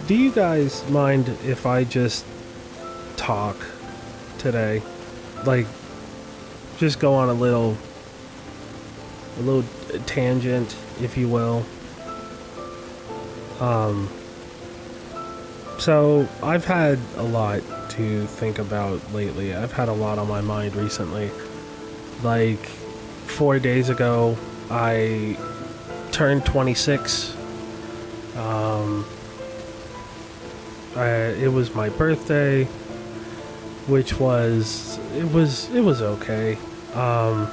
Do you guys mind if I just talk today? Like, just go on a little tangent, if you will. So I've had a lot to think about lately. I've had a lot on my mind recently. Like 4 days ago, I turned 26. It was my birthday, which was it was okay. I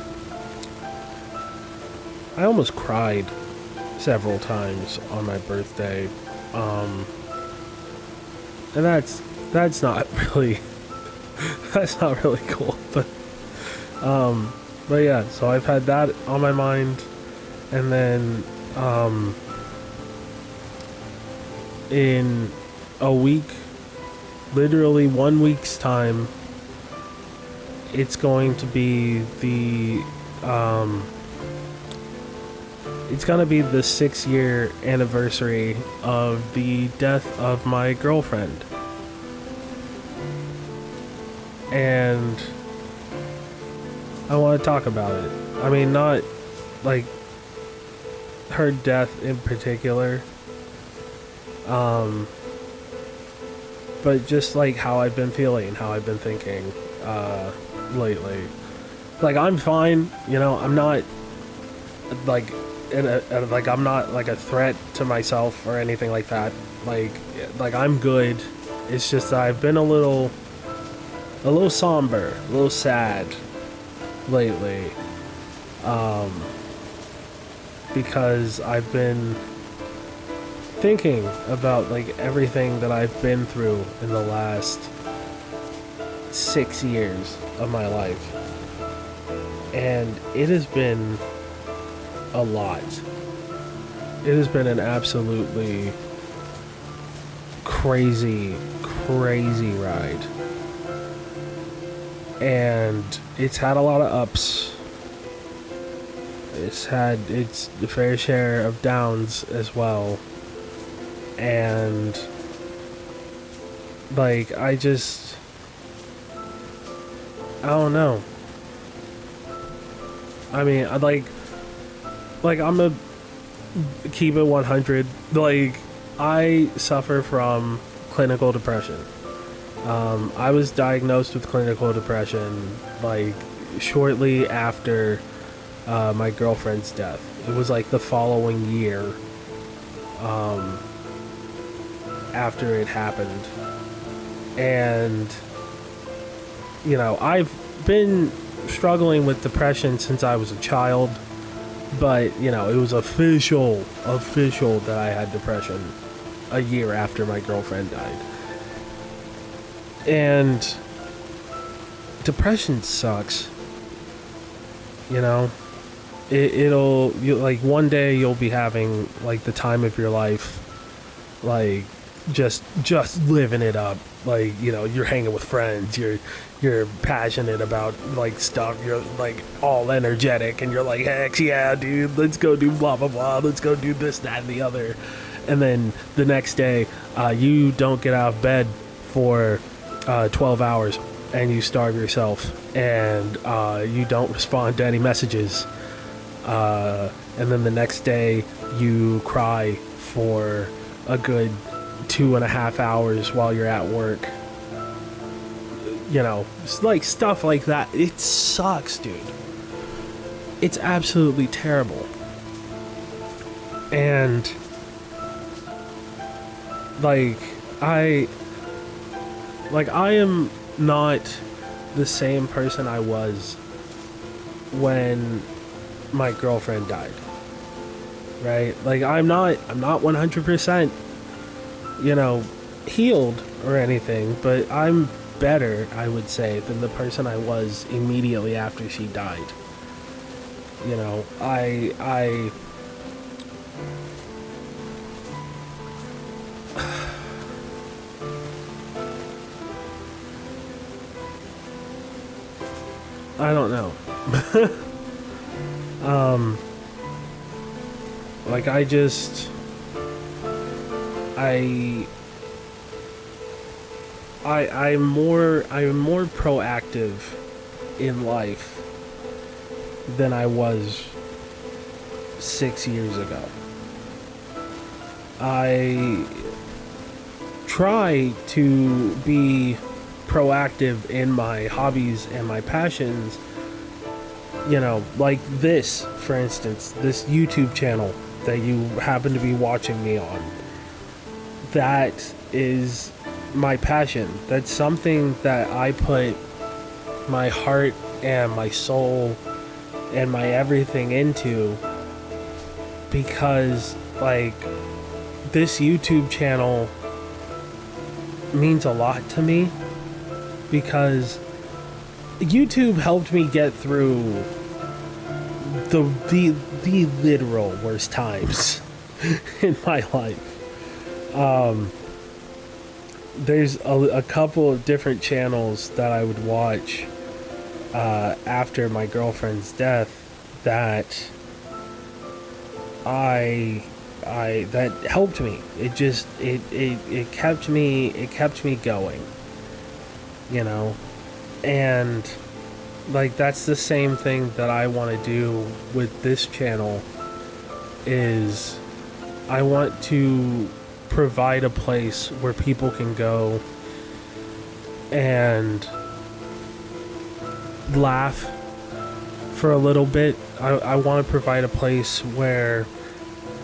almost cried several times on my birthday. And that's not really that's not really cool, but yeah, so I've had that on my mind, and then in a week, literally 1 week's time, it's going to be it's gonna be the 6-year anniversary of the death of my girlfriend. And I want to talk about it. I mean, not like her death in particular, but just like how I've been feeling, how I've been thinking lately. Like, I'm fine, I'm not like like I'm not like a threat to myself or anything like that. Like I'm good. It's just that I've been a little somber, a little sad lately, because I've been thinking about like everything that I've been through in the last 6 years of my life, and it has been a lot. It has been an absolutely crazy ride, and it's had a lot of ups. It's had its fair share of downs as well, and like I don't know. I mean, like I'm a keep it 100. Like, I suffer from clinical depression. I was diagnosed with clinical depression like shortly after my girlfriend's death. It was like the following year after it happened. And I've been struggling with depression since I was a child, but it was official that I had depression a year after my girlfriend died. And depression sucks. It'll like one day you'll be having like the time of your life, like just living it up. Like, you're hanging with friends, you're passionate about like stuff, you're like all energetic, and you're like, heck yeah, dude, let's go do blah blah blah, let's go do this, that, and the other. And then the next day, you don't get out of bed for 12 hours, and you starve yourself, and you don't respond to any messages. And then the next day, you cry for a good 2.5 hours while you're at work. It's like stuff like that. It sucks, dude. It's absolutely terrible. And I am not the same person I was when my girlfriend died. Right? Like, I'm not 100%, healed or anything, but I'm better, I would say, than the person I was immediately after she died. I don't know. Like, I I'm more proactive in life than I was 6 years ago. I try to be proactive in my hobbies and my passions, like this, for instance, this YouTube channel that you happen to be watching me on. That is my passion. That's something that I put my heart and my soul and my everything into, because like this YouTube channel means a lot to me, because YouTube helped me get through the literal worst times in my life. There's a couple of different channels that I would watch after my girlfriend's death that that helped me. It kept me going, and like that's the same thing that I want to do with this channel. Is I want to provide a place where people can go and laugh for a little bit. I want to provide a place where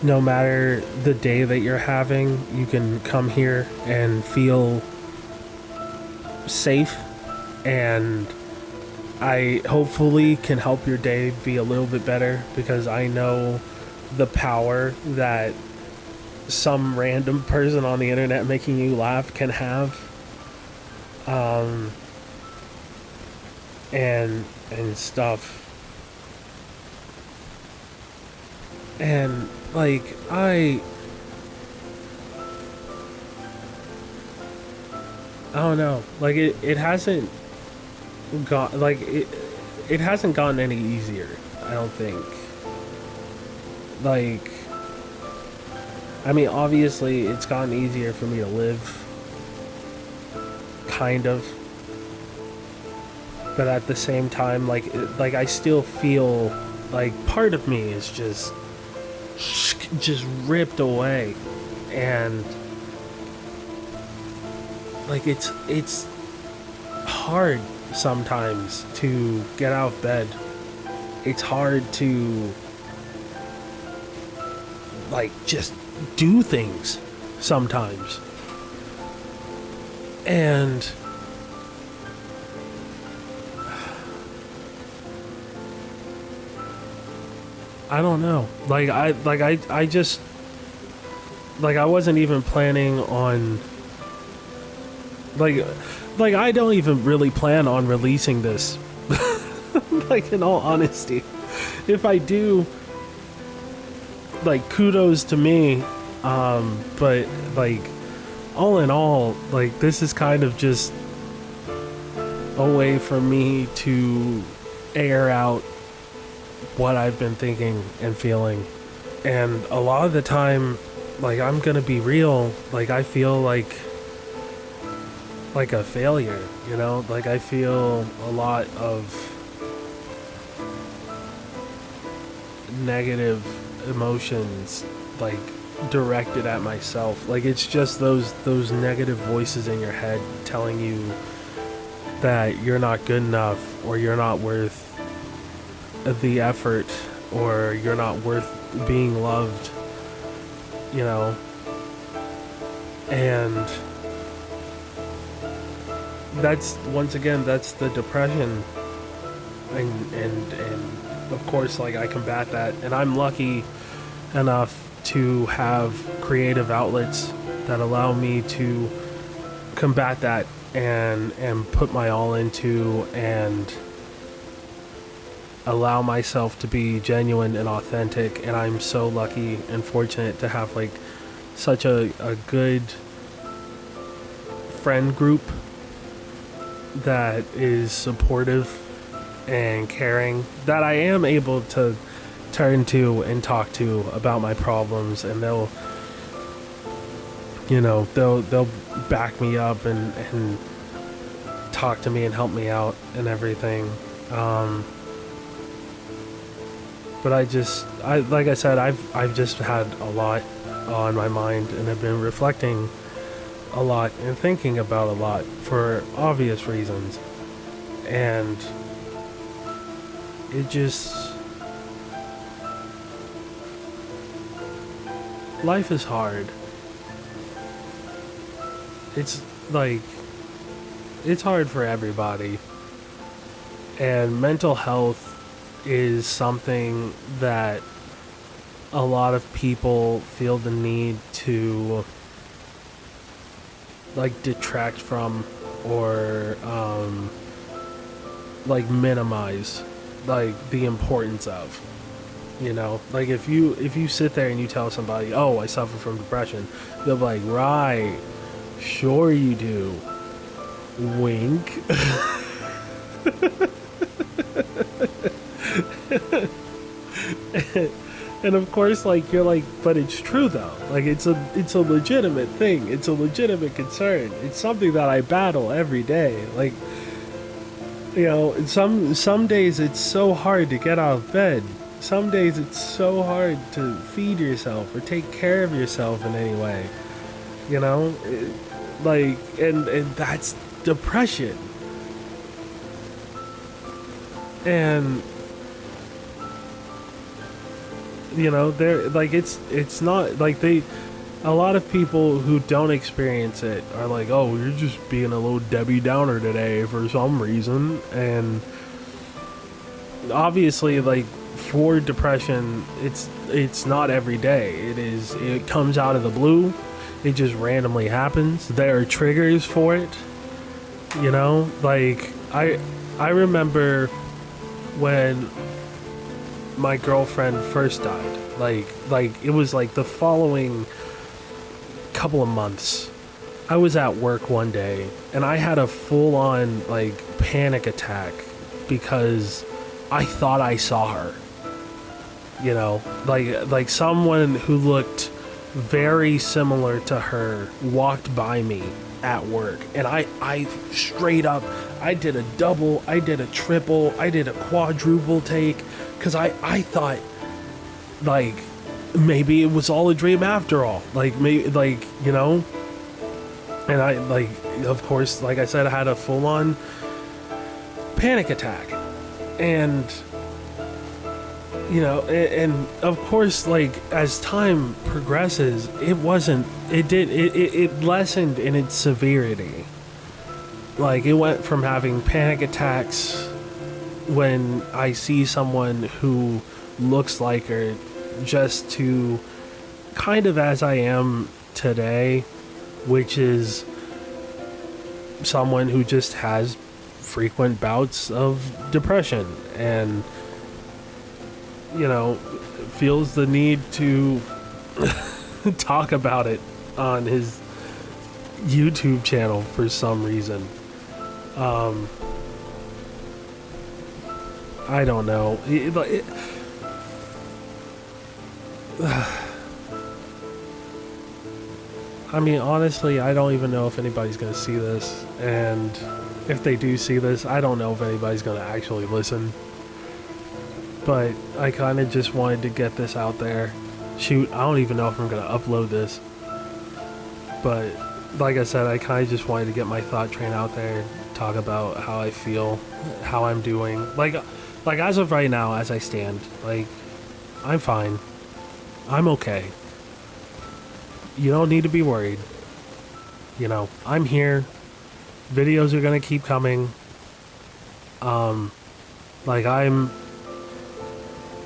no matter the day that you're having, you can come here and feel safe, and I hopefully can help your day be a little bit better, because I know the power that some random person on the internet making you laugh can have, and stuff. And like I don't know, like it hasn't got like it hasn't gotten any easier, I don't think. Like, I mean, obviously it's gotten easier for me to live, kind of, but at the same time, like I still feel like part of me is just ripped away, and like it's hard sometimes to get out of bed. It's hard to like just do things sometimes, and I don't know. I just like I wasn't even planning on like I don't even really plan on releasing this. Like, in all honesty, if I do, like, kudos to me. But like all in all, like this is kind of just a way for me to air out what I've been thinking and feeling. And a lot of the time, like, I'm gonna be real, like I feel like a failure, like I feel a lot of negative emotions, like directed at myself. Like it's just those negative voices in your head telling you that you're not good enough, or you're not worth the effort, or you're not worth being loved, and that's, once again, that's the depression, and of course, like, I combat that, and I'm lucky enough to have creative outlets that allow me to combat that and put my all into, and allow myself to be genuine and authentic. And I'm so lucky and fortunate to have like such a good friend group that is supportive and caring, that I am able to turn to and talk to about my problems, and they'll back me up and talk to me and help me out and everything. But like I said, I've just had a lot on my mind, and I've been reflecting a lot and thinking about a lot for obvious reasons. And it just, life is hard. It's like, it's hard for everybody. And mental health is something that a lot of people feel the need to like detract from, or like minimize like the importance of, you know, like if you sit there and you tell somebody, oh, I suffer from depression, they'll be like, right, sure you do, wink. And of course, like, you're like, but it's true though. Like, it's a legitimate thing. It's a legitimate concern. It's something that I battle every day. Like, you know, some days it's so hard to get out of bed. Some days it's so hard to feed yourself or take care of yourself in any way. You know, like, and that's depression. And you know, they're like, it's not like a lot of people who don't experience it are like, oh, you're just being a little Debbie Downer today for some reason. And obviously, like, for depression, it's not every day. It comes out of the blue. It just randomly happens. There are triggers for it, you know. Like, I remember when my girlfriend first died. Like it was like the following couple of months. I was at work one day and I had a full-on like panic attack because I thought I saw her. You know, like someone who looked very similar to her walked by me at work, and I straight up, I did a double, I did a triple, I did a quadruple take, because I thought, like, maybe it was all a dream after all. Like, maybe, like, you know? And I, like, of course, like I said, I had a full-on panic attack. And, you know, and of course, like, as time progresses, it lessened in its severity. Like, it went from having panic attacks when I see someone who looks like her, just to kind of as I am today, which is someone who just has frequent bouts of depression and, you know, feels the need to talk about it on his YouTube channel for some reason. I don't know. I mean, honestly, I don't even know if anybody's going to see this. And if they do see this, I don't know if anybody's going to actually listen. But I kind of just wanted to get this out there. Shoot, I don't even know if I'm going to upload this. But like I said, I kind of just wanted to get my thought train out there, talk about how I feel, how I'm doing. Like as of right now, as I stand, like, I'm fine. I'm okay. You don't need to be worried. You know, I'm here. Videos are gonna keep coming. Like, I'm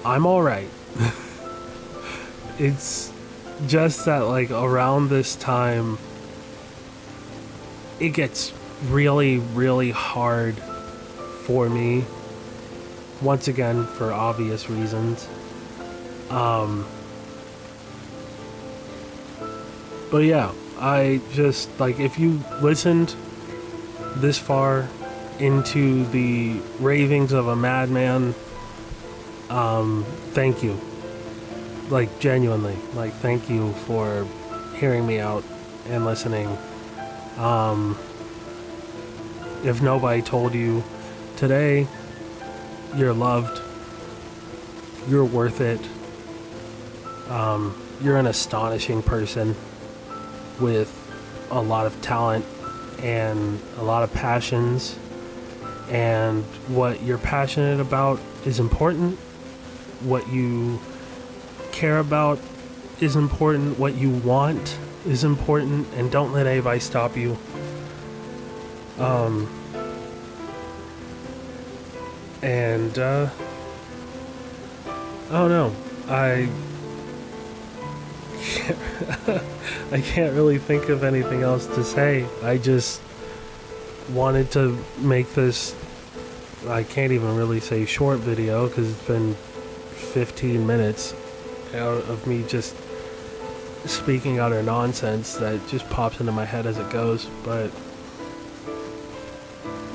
alright. It's just that, like, around this time, it gets really, really hard for me. Once again, for obvious reasons. But yeah, I just, like, if you listened this far into the ravings of a madman, thank you. Like, genuinely, like, thank you for hearing me out and listening. if nobody told you today you're loved, you're worth it, you're an astonishing person with a lot of talent and a lot of passions, and what you're passionate about is important, what you care about is important, what you want is important, and don't let anybody stop you. I don't know. I can't really think of anything else to say. I just wanted to make this, I can't even really say short video because it's been 15 minutes out of me just speaking utter nonsense that just pops into my head as it goes. But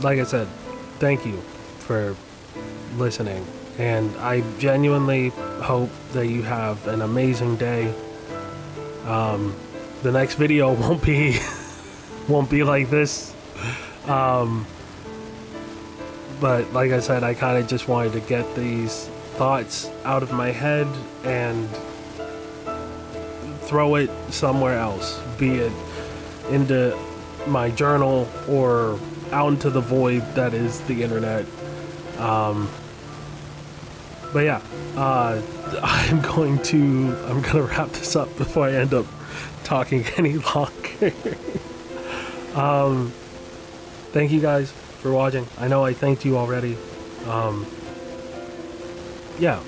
like I said, thank you for listening, and I genuinely hope that you have an amazing day. The next video won't be like this, but like I said, I kind of just wanted to get these thoughts out of my head and throw it somewhere else, be it into my journal or out into the void that is the internet. But yeah, I'm gonna wrap this up before I end up talking any longer. Thank you guys for watching. I know I thanked you already. Yeah,